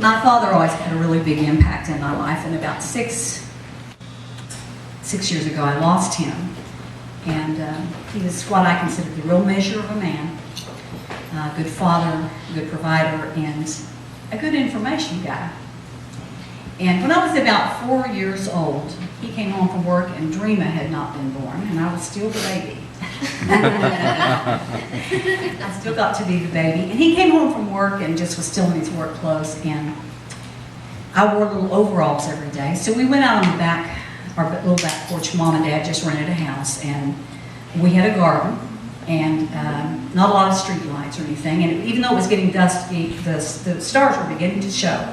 My father always had a really big impact in my life, and about six years ago I lost him. And he was what I considered the real measure of a man. A good father, a good provider, and a good information guy. And when I was about 4 years old, he came home from work and Dreama had not been born, and I was still the baby. I still got to be the baby. And he came home from work and just was still in his work clothes, and I wore little overalls every day. So we went out on the back, our little back porch. Mom and Dad just rented a house, and we had a garden, and not a lot of street lights or anything. And even though it was getting dusky, the stars were beginning to show.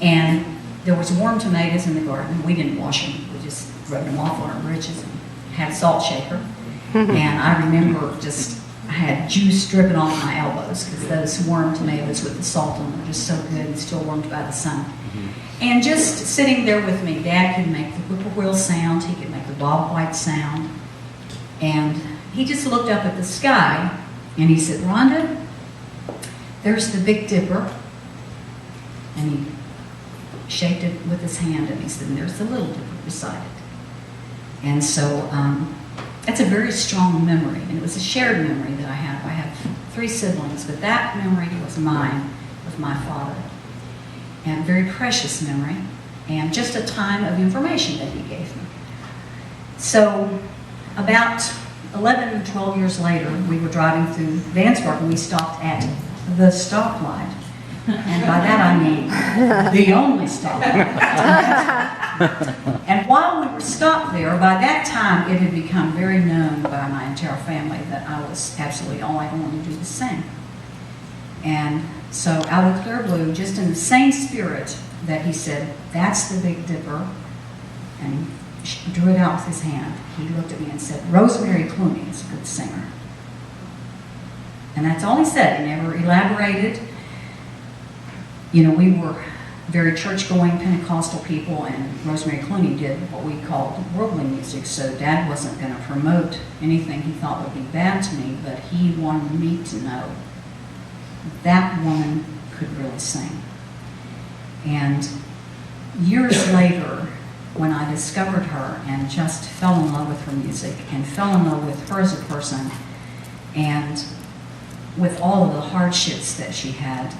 And there was warm tomatoes in the garden. We didn't wash them. We just rubbed them off on our britches and had a salt shaker. And I remember I had juice dripping off my elbows because those warm tomatoes with the salt in them were just so good and still warmed by the sun. And just sitting there with me, Dad could make the whippoorwill sound, he could make the bobwhite sound. And he just looked up at the sky and he said, "Rhonda, there's the Big Dipper." And he shaped it with his hand and he said, "And there's the Little Dipper beside it." And so that's a very strong memory, and it was a shared memory that I have. I have 3 siblings, but that memory was mine with my father. And a very precious memory, and just a time of information that he gave me. So about 11, 12 years later, we were driving through Vansburg, and we stopped at the stoplight. And by that I mean the only stoplight. And while we were stopped there, by that time it had become very known by my entire family that I was absolutely all I wanted to do was sing. And so out of the clear blue, just in the same spirit that he said, "That's the Big Dipper," and he drew it out with his hand, he looked at me and said, "Rosemary Clooney is a good singer." And that's all he said. He never elaborated. You know, we were very church-going Pentecostal people, and Rosemary Clooney did what we called worldly music, so Dad wasn't going to promote anything he thought would be bad to me, but he wanted me to know that woman could really sing. And years later, when I discovered her and just fell in love with her music and fell in love with her as a person, and with all of the hardships that she had,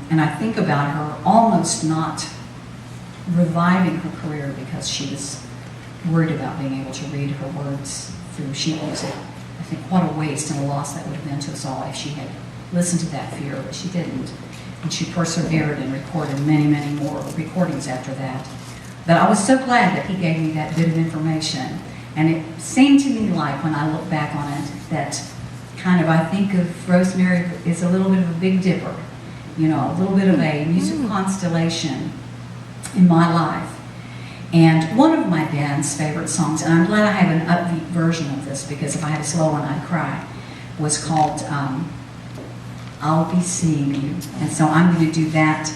and I think about her almost not reviving her career because she was worried about being able to read her words through sheet music. I think what a waste and a loss that would have been to us all if she had listened to that fear, but she didn't. And she persevered and recorded many, many more recordings after that. But I was so glad that he gave me that bit of information. And it seemed to me like, when I look back on it, that kind of I think of Rosemary as a little bit of a Big Dipper. You know, a little bit of a music constellation in my life. And one of my dad's favorite songs, and I'm glad I have an upbeat version of this because if I had a slow one, I'd cry, was called "I'll Be Seeing You." And so I'm going to do that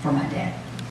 for my dad.